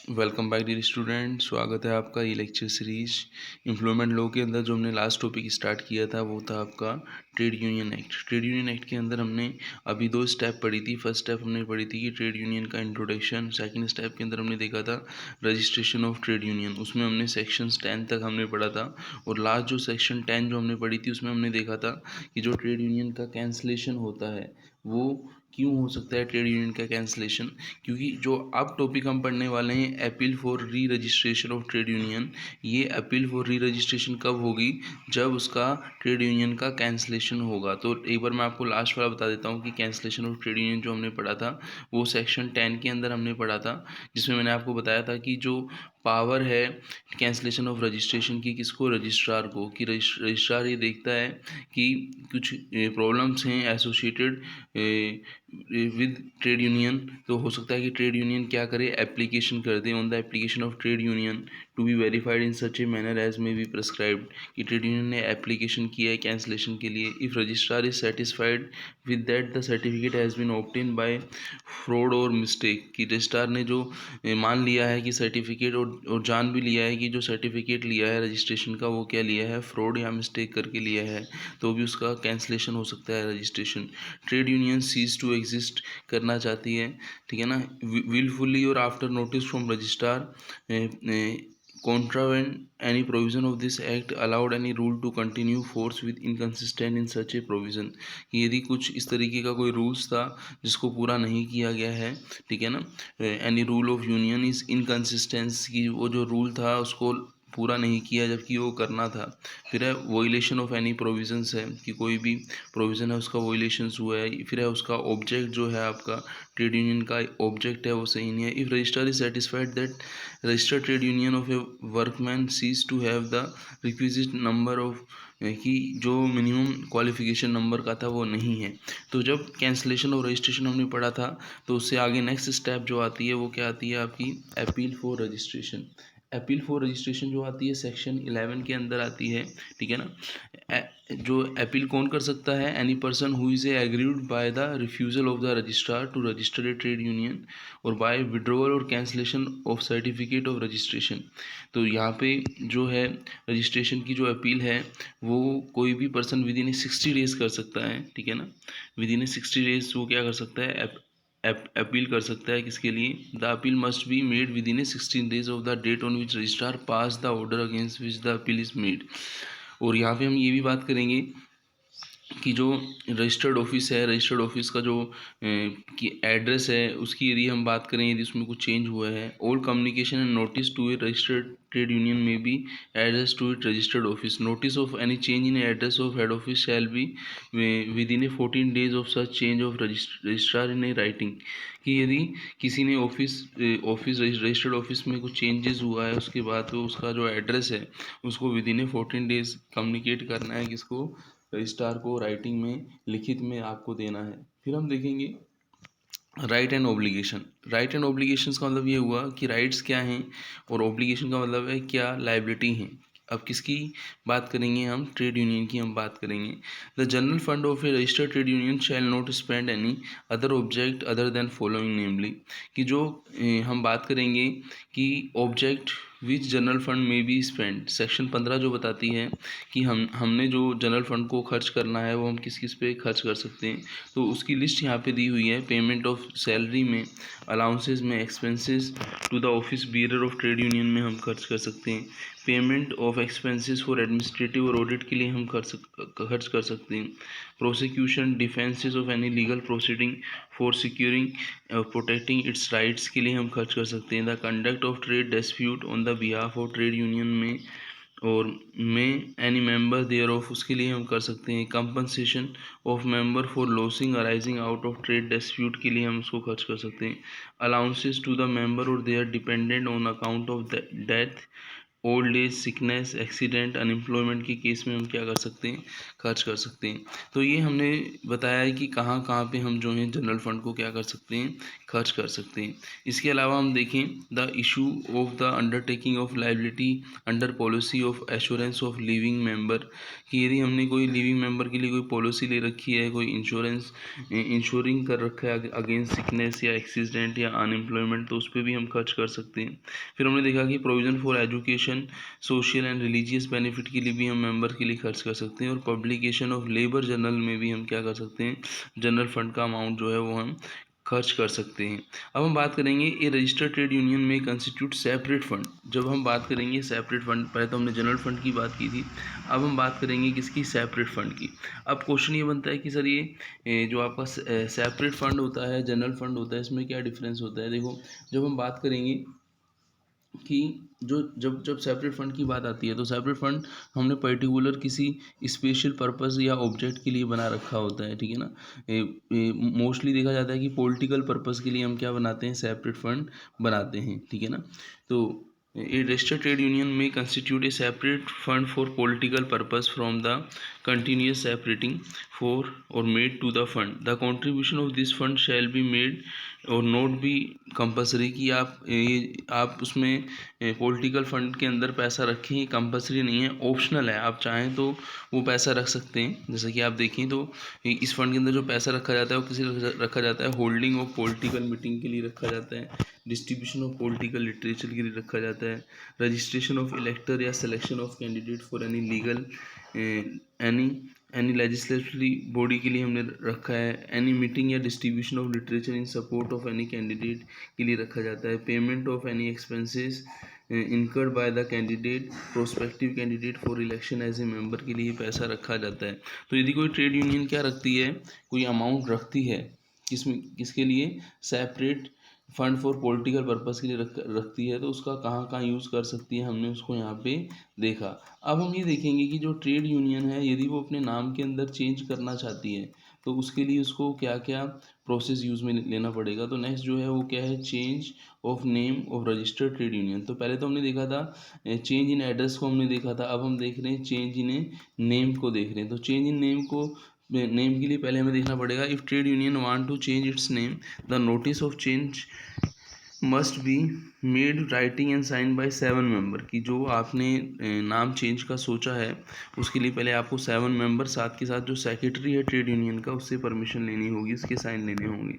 Welcome back dear student. स्वागत है आपका ये लेक्चर सीरीज एम्प्लॉयमेंट लॉ के अंदर। जो हमने लास्ट टॉपिक स्टार्ट किया था वो था आपका trade union act. Trade union act के अंदर हमने अभी दो स्टेप पढ़ी थी। फर्स्ट स्टेप हमने पढ़ी थी कि ट्रेड यूनियन का इंट्रोडक्शन। सेकंड स्टेप के अंदर हमने देखा था रजिस्ट्रेशन ऑफ ट्रेड यूनियन। उसमें हमने सेक्शन 10 तक हमने पढ़ा था। और लास्ट जो सेक्शन 10 जो हमने पढ़ी थी उसमें हमने देखा था कि जो ट्रेड यूनियन का कैंसलेशन होता है वो क्यों हो सकता है। ट्रेड यूनियन का कैंसलेशन क्योंकि जो अब टॉपिक हम पढ़ने वाले हैं अपील फॉर री रजिस्ट्रेशन ऑफ ट्रेड यूनियन, ये अपील फॉर री रजिस्ट्रेशन कब होगी? जब उसका ट्रेड यूनियन का कैंसलेशन होगा। तो एक बार मैं आपको लास्ट वाला बता देता हूँ कि कैंसलेशन ऑफ ट्रेड यूनियन जो हमने पढ़ा था वो सेक्शन 10 के अंदर हमने पढ़ा था, जिसमें मैंने आपको बताया था कि जो पावर है कैंसलेशन ऑफ रजिस्ट्रेशन की किसको? रजिस्ट्रार को। कि रजिस्ट्रार ये देखता है कि कुछ प्रॉब्लम्स हैं एसोसिएटेड विद ट्रेड यूनियन। तो हो सकता है कि ट्रेड यूनियन क्या करे, एप्लीकेशन कर दे on the application of trade union to be verified in such a manner as may be prescribed. कि ट्रेड यूनियन ने एप्लीकेशन किया है कैंसलेशन के लिए। If registrar is satisfied with that the certificate has been obtain by fraud और mistake. कि registrar ने जो मान लिया है कि सर्टिफिकेट और जान भी लिया है कि जो सर्टिफिकेट लिया है रजिस्ट्रेशन का वो क्या लिया है, फ्रॉड या मिस्टेक करके लिया है, तो भी उसका कैंसलेशन हो सकता है registration. Trade union cease to exist करना चाहती है, ठीक है ना, विलफुली और after notice from registrar contravene any provision of this act allowed any rule to continue force with inconsistent in such a provision। कि यदि कुछ इस तरीके का कोई रूल्स था जिसको पूरा नहीं किया गया है, ठीक है ना, any rule of union is inconsistence, की वो जो रूल था उसको पूरा नहीं किया जबकि वो करना था। फिर है वोइलेशन ऑफ एनी प्रोविजंस, है कि कोई भी प्रोविज़न है उसका वोइलेशंस हुआ है। फिर है उसका ऑब्जेक्ट जो है आपका ट्रेड यूनियन का ऑब्जेक्ट है वो सही नहीं है। If register is satisfied that registered trade union of a workman cease to have the requisite number of, कि जो मिनिमम क्वालिफिकेशन नंबर का था वो नहीं है। तो जब कैंसलेशन और रजिस्ट्रेशन हमने पढ़ा था तो उससे आगे नेक्स्ट स्टेप जो आती है वो क्या आती है आपकी? Appeal for registration. Appeal for registration जो आती है सेक्शन 11 के अंदर आती है, ठीक है ना। जो अपील कौन कर सकता है? Any person who is agreed by the refusal of the registrar to register a trade union और बाय विड्रॉवल और cancellation of certificate of registration. तो यहाँ पे जो है रजिस्ट्रेशन की जो अपील है वो कोई भी पर्सन विद इन 60 डेज कर सकता है, ठीक है ना। विद इन 60 डेज वो क्या कर सकता है? अपील कर सकता है। किसके लिए? The appeal must be made within a 16 days of the date on which registrar pass the order against which the appeal is made. और यहाँ पे हम ये भी बात करेंगे कि जो रजिस्टर्ड ऑफिस है, रजिस्टर्ड ऑफिस का जो कि एड्रेस है उसकी यदि हम बात करें, यदि उसमें कुछ चेंज हुआ है, all communication and notice to a registered trade union may be address to it registered office. Notice of any change in address of head office shall be within a 14 days of such change of registrar in a writing. कि यदि किसी ने office registered office में कुछ changes हुआ है उसके बाद तो उसका जो एड्रेस है उसको with in a 14 days communicate करना है। किसको? रजिस्ट्रार को राइटिंग में, लिखित में आपको देना है। फिर हम देखेंगे right and obligation. Right and obligations का मतलब ये हुआ कि राइट्स क्या हैं और ऑब्लिगेशन का मतलब है क्या लाइबिलिटी हैं। अब किसकी बात करेंगे हम? ट्रेड यूनियन की हम बात करेंगे। The general fund of a registered trade union shall not spend any other object other than following namely. कि जो हम बात करेंगे कि object which general fund may be spend. Section 15 जो बताती है कि हमने जो जनरल फंड को खर्च करना है वो हम किस किस पे खर्च कर सकते हैं, तो उसकी लिस्ट यहाँ पे दी हुई है। पेमेंट ऑफ सैलरी में, अलाउंसेस में, expenses to the office bearer of trade union में हम खर्च कर सकते हैं। Payment of expenses for administrative और ऑडिट के लिए हम खर्च कर सकते हैं। Prosecution defences of any legal proceeding for securing protecting its rights के लिए हम खर्च कर सकते हैं। The conduct of trade dispute on the behalf of trade union में और में एनी मेंबर देयर ऑफ, उसके लिए हम कर सकते हैं। Compensation of member for losing arising out of trade dispute के लिए हम उसको खर्च कर सकते हैं। अलाउंसेस टू द मेंबर और their dependent on account of death old age, sickness, accident, unemployment के केस में हम क्या कर सकते हैं, खर्च कर सकते हैं। तो ये हमने बताया है कि कहाँ कहाँ पे हम जो है जनरल फंड को क्या कर सकते हैं, खर्च कर सकते हैं। इसके अलावा हम देखें the issue of the undertaking of liability under policy of assurance of living member, कि यदि हमने कोई लिविंग मेंबर के लिए कोई पॉलिसी ले रखी है, कोई इंश्योरेंस इंश्योरिंग कर रखा है अगेंस्ट सिकनेस या एक्सीडेंट या अनएम्प्लॉयमेंट, तो उस पर भी हम खर्च कर सकते हैं। फिर हमने देखा कि provision for education, social and religious benefit के लिए भी हम मेंबर के लिए खर्च कर सकते हैं, और पब्लिकेशन ऑफ लेबर जर्नल में भी हम क्या कर सकते हैं, जनरल फंड का अमाउंट जो है वो हम खर्च कर सकते हैं। अब हम बात करेंगे ए रजिस्टर्ड ट्रेड यूनियन में कंस्टिट्यूट सेपरेट फंड। जब हम बात करेंगे सेपरेट फंड, पहले तो हमने जनरल फंड की बात की थी, अब हम बात करेंगे किसकी, सेपरेट फंड की। अब क्वेश्चन ये बनता है कि सर ये जो आपका सेपरेट फंड होता है, जनरल फंड होता है, इसमें क्या डिफरेंस होता है। देखो, जब हम बात करेंगे कि जो जब जब सेपरेट फ़ंड की बात आती है, तो सेपरेट फ़ंड हमने पर्टिकुलर किसी स्पेशल पर्पस या ऑब्जेक्ट के लिए बना रखा होता है, ठीक है ना। मोस्टली देखा जाता है कि पॉलिटिकल पर्पस के लिए हम क्या बनाते हैं, सेपरेट फ़ंड बनाते हैं, ठीक है ना। तो a registered trade union may constitute a separate fund for political purpose from the continuous separating for or made to the fund. The contribution of this fund shall be made और note भी compulsory, कि आप उसमें political fund के अंदर पैसा रखें, compulsory नहीं है, ऑप्शनल है, आप चाहें तो वो पैसा रख सकते हैं। जैसे कि आप देखें तो इस फंड के अंदर जो पैसा रखा जाता है वो किसी रखा जाता है, होल्डिंग ऑफ पॉलिटिकल मीटिंग के लिए रखा जाता है, डिस्ट्रीब्यूशन ऑफ पॉलिटिकल लिटरेचर के लिए रखा जाता है, रजिस्ट्रेशन ऑफ इलेक्टर या selection of candidate for any legal any any legislatively body के लिए हमने रखा है, एनी मीटिंग या distribution of literature in support of any candidate के लिए रखा जाता है, payment of any expenses incurred by the candidate prospective candidate for election as a member के लिए पैसा रखा जाता है। तो यदि कोई ट्रेड यूनियन क्या रखती है, कोई अमाउंट रखती है, किसके लिए, separate fund for political purpose के लिए रखती है, तो उसका कहाँ कहाँ यूज़ कर सकती है, हमने उसको यहाँ पे देखा। अब हम ये देखेंगे कि जो ट्रेड यूनियन है, यदि वो अपने नाम के अंदर चेंज करना चाहती है, तो उसके लिए उसको क्या क्या प्रोसेस यूज़ में लेना पड़ेगा। तो नेक्स्ट जो है वो क्या है, change of name of registered trade union. तो पहले तो हमने देखा था चेंज इन एड्रेस को हमने देखा था, अब हम देख रहे हैं चेंज इन नेम को देख रहे हैं। तो चेंज इन नेम को, नेम के लिए पहले हमें देखना पड़ेगा, if trade union want to change its name, the notice of change must be made writing and sign by 7 member, कि जो आपने नाम चेंज का सोचा है उसके लिए पहले आपको 7 मेंबर, साथ के साथ जो सेक्रेटरी है ट्रेड यूनियन का, उससे परमिशन लेनी होगी, उसके साइन लेने होंगे।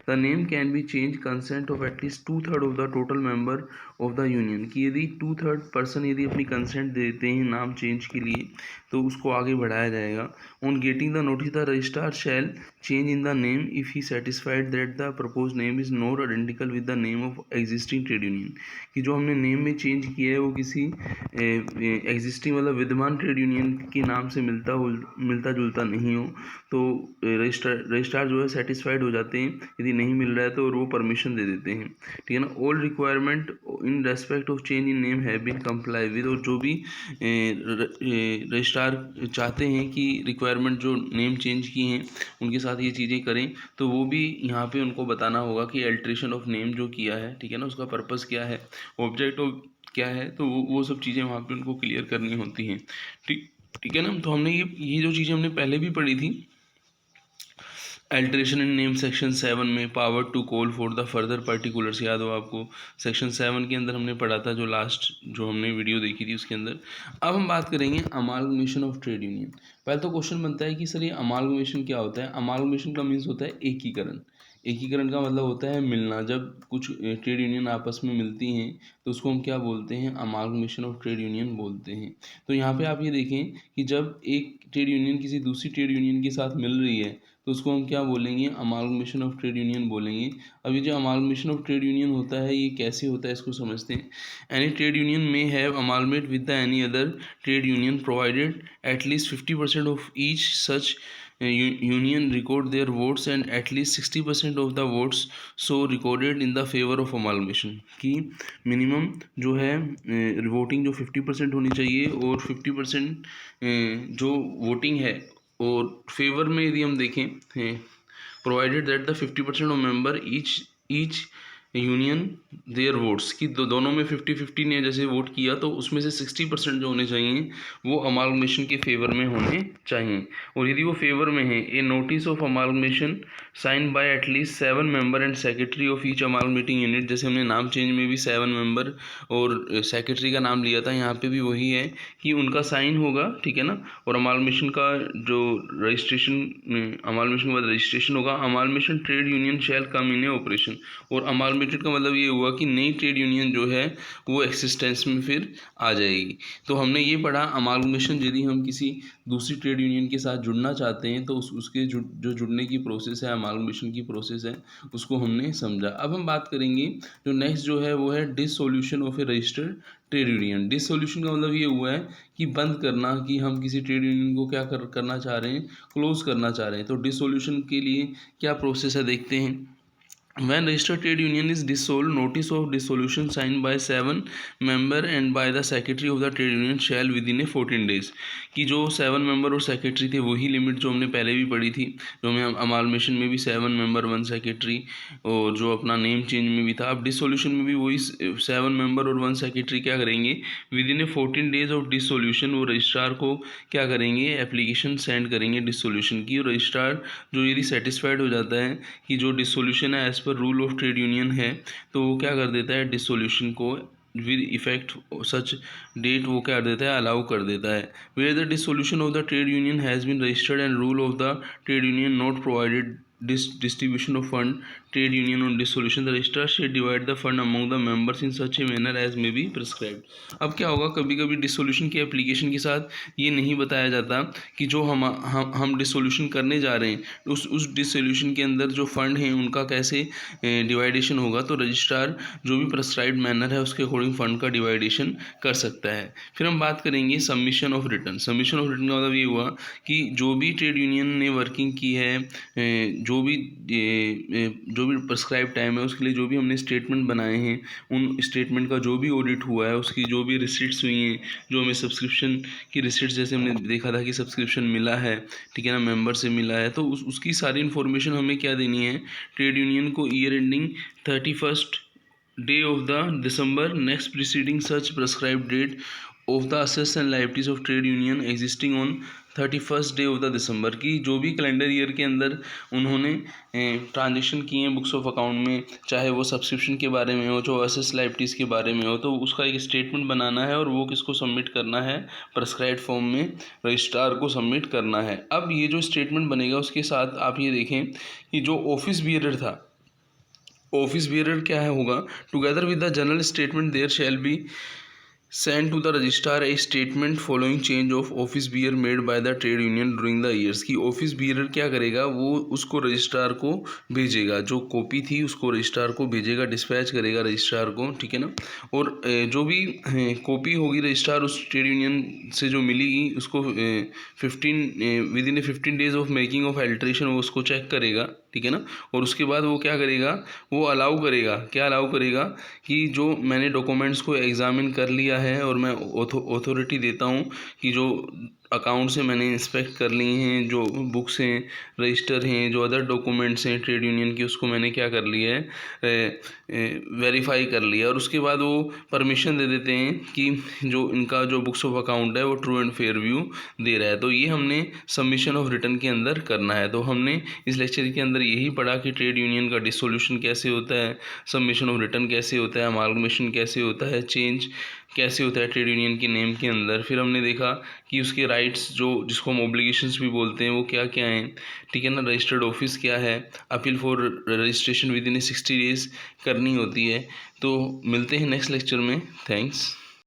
The name can be change consent of at least 2/3 of the total member of the union, कि यदि 2/3 पर्सन यदि अपनी कंसेंट देते हैं नाम चेंज के लिए, तो उसको आगे बढ़ाया जाएगा। On getting the notice the registrar shell change in the name if he satisfied that the propose name is not identical with the name of existing trade union, कि जो हमने नेम में चेंज किया है वो किसी एग्जिस्टिंग मतलब विद्यमान ट्रेड यूनियन के नाम से मिलता जुलता नहीं हो, तो रजिस्ट्रार जो है सेटिस्फाइड हो जाते हैं। यदि नहीं मिल रहा है तो वो परमिशन दे देते हैं, ठीक है ना। All requirement in respect of change in name have been comply with, और जो भी रजिस्ट्रार चाहते हैं कि रिक्वायरमेंट जो नेम चेंज की हैं उनके साथ ये चीज़ें करें, तो वो भी यहाँ पे उनको बताना होगा कि अल्ट्रेशन ऑफ नेम जो किया है, ठीक है ना, उसका पर्पस क्या है, ऑब्जेक्ट ऑफ क्या है, तो वो सब चीज़ें वहाँ पे उनको क्लियर करनी होती हैं, ठीक ठीक है ना। तो हमने ये जो चीज़ें हमने पहले भी पढ़ी थी, अल्ट्रेशन इन नेम सेक्शन 7 में, power to call for the further particulars, याद हो आपको, सेक्शन 7 के अंदर हमने पढ़ा था, जो लास्ट जो हमने वीडियो देखी थी उसके अंदर। अब हम बात करेंगे अमालगमेशन ऑफ ट्रेड यूनियन। पहले तो क्वेश्चन बनता है कि सर ये अमालगमेशन क्या होता है। अमालगमेशन का मीन्स होता है एकीकरण। एकीकरण का मतलब होता है मिलना। जब कुछ ट्रेड यूनियन आपस में मिलती हैं तो उसको हम क्या बोलते हैं, अमालगमेशन ऑफ ट्रेड यूनियन बोलते हैं। तो यहाँ पे आप ये देखें कि जब एक ट्रेड यूनियन किसी दूसरी ट्रेड यूनियन के साथ मिल रही है तो उसको हम क्या बोलेंगे, अमालगमेशन ऑफ ट्रेड यूनियन बोलेंगे। अब ये जो अमालगमेशन ऑफ ट्रेड यूनियन होता है ये कैसे होता है इसको समझते हैं। Any trade union may have amalgamate with the any other trade union provided at least 50% of each such union record their votes and at least 60% of the votes so recorded in the favor of amalgamation, कि minimum जो है voting जो 50% होनी चाहिए और 50% जो voting है, और फेवर में यदि हम देखें, provided that the 50% of member each union there votes कि दोनों में 50-50 ने जैसे वोट किया तो उसमें से 60% जो होने चाहिए वो अमालगमेशन के फेवर में होने चाहिए। और यदि वो फेवर में है, a notice of amalgamation sign by at least 7 member and secretary of each amalgamating unit, जैसे हमने नाम चेंज में भी 7 मेंबर और सेक्रेटरी का नाम लिया था, यहाँ पे भी वही है कि उनका साइन होगा, ठीक है ना। और अमालगमेशन का जो रजिस्ट्रेशन, अमालगमेशन के बाद रजिस्ट्रेशन होगा। Amalgamation trade union shall come in operation, और अमालगमेटेड का मतलब ये हुआ कि नई ट्रेड यूनियन जो है वो एक्सिस्टेंस में फिर आ जाएगी। तो हमने ये पढ़ा अमालगमेशन, यदि हम किसी दूसरी ट्रेड यूनियन के साथ जुड़ना चाहते हैं तो उसके जो जुड़ने की प्रोसेस है, अमालगमेशन की प्रोसेस है, उसको हमने समझा। अब हम बात करेंगे जो नेक्स्ट जो है वो है dissolution of a registered trade union. Dissolution का मतलब ये हुआ है कि बंद करना, कि हम किसी ट्रेड यूनियन को क्या करना चाह रहे हैं, क्लोज करना चाह रहे हैं। तो डिसोल्यूशन के लिए क्या प्रोसेस है देखते हैं। When registered trade union is dissolved, notice of dissolution signed by 7 member and by the secretary of the trade union shall within a 14 days, कि जो 7 मेंबर और सेक्रेटरी थे वही लिमिट जो हमने पहले भी पढ़ी थी, जो हमें अमालगमेशन में भी 7 मेंबर 1 सेक्रेटरी और जो अपना नेम चेंज में भी था। अब डिसोल्यूशन में भी वही 7 मेंबर और 1 सेक्रेटरी क्या करेंगे, within A 14 days of dissolution वो रजिस्ट्रार को क्या करेंगे, एप्लीकेशन सेंड करेंगे डिसोल्यूशन की। और रजिस्ट्रार जो यदि सेटिस्फाइड हो जाता है कि जो डिसोल्यूशन है as per rule of trade union है, तो वो क्या कर देता है, डिसोल्यूशन को विद इफेक्ट सच डेट वो क्या कर देता है, अलाउ कर देता है। Where the dissolution of the trade union has been registered and rule of the trade union not provided distribution of fund, trade union on dissolution the registrar shall divide the fund among the members in such a manner as may be prescribed। अब क्या होगा, कभी कभी dissolution की application के साथ ये नहीं बताया जाता कि जो हम डिसोल्यूशन करने जा रहे हैं उस डिसोल्यूशन के अंदर जो फंड हैं उनका कैसे डिवाइडेशन होगा। तो रजिस्ट्रार जो भी प्रेस्क्राइब्ड मैनर है उसके अकॉर्डिंग फंड का डिवाइडेशन कर सकता है। फिर हम बात करेंगे submission of return. Submission of return का मतलब ये हुआ कि जो भी ट्रेड यूनियन ने वर्किंग की है, जो भी प्रेस्क्राइब टाइम है उसके लिए जो भी हमने स्टेटमेंट बनाए हैं, उन स्टेटमेंट का जो भी ऑडिट हुआ है, उसकी जो भी रिसिट्स हुई हैं, जो हमें सब्सक्रिप्शन की रिसिट्स, जैसे हमने देखा था कि सब्सक्रिप्शन मिला है, ठीक है ना, मेंबर से मिला है, तो उसकी सारी इन्फॉर्मेशन हमें क्या देनी है, ट्रेड यूनियन को year ending 31st day of the December next preceding such prescribe date of the assets and liabilities of trade union existing on 31st day of the December, की जो भी कैलेंडर ईयर के अंदर उन्होंने transaction किए हैं books of account में, चाहे वो सब्सक्रिप्शन के बारे में हो, जो असेट्स लायबिलिटीज़ के बारे में हो, तो उसका एक स्टेटमेंट बनाना है और वो किसको सबमिट करना है, प्रेस्क्राइब्ड फॉर्म में रजिस्ट्रार को सबमिट करना है। अब ये जो स्टेटमेंट बनेगा उसके साथ आप ये देखें कि जो ऑफिस बियरर था, ऑफिस बियरर क्या है होगा, together with the general statement there shall be send to the registrar a statement following change of office bear made by the trade union during the years, की office bearer क्या करेगा, वो उसको registrar को भेजेगा, जो कॉपी थी उसको रजिस्ट्रार को भेजेगा, डिस्पैच करेगा रजिस्ट्रार को, ठीक है ना। और जो भी कॉपी होगी रजिस्ट्रार उस ट्रेड यूनियन से जो मिलेगी उसको 15 days of making of alteration वो उसको चेक करेगा, ठीक है ना। और उसके बाद वो क्या करेगा, वो अलाउ करेगा, क्या अलाउ करेगा कि जो मैंने डॉक्यूमेंट्स को एग्जामिन कर लिया है और मैं ऑथोरिटी देता हूँ कि जो अकाउंट से मैंने इंस्पेक्ट कर लिए हैं, जो बुक्स हैं, रजिस्टर हैं, जो अदर डॉक्यूमेंट्स हैं ट्रेड यूनियन की, उसको मैंने क्या कर लिया है, वेरीफाई कर लिया। और उसके बाद वो परमिशन दे देते हैं कि जो इनका जो बुक्स ऑफ अकाउंट है वो ट्रू एंड फेयर व्यू दे रहा है। तो ये हमने सबमिशन ऑफ रिटर्न के अंदर करना है। तो हमने इस लेक्चर के अंदर यही पढ़ा कि ट्रेड यूनियन का डिसोल्यूशन कैसे होता है, सबमिशन ऑफ रिटर्न कैसे होता है, अमालगमेशन कैसे होता है, चेंज कैसे होता है ट्रेड यूनियन के नेम के अंदर। फिर हमने देखा कि उसके राइट्स जो जिसको हम ऑब्लिगेशंस भी बोलते हैं वो क्या क्या हैं, ठीक है ना, रजिस्टर्ड ऑफिस क्या है, appeal for registration with in 60 days करनी होती है। तो मिलते हैं नेक्स्ट लेक्चर में। थैंक्स।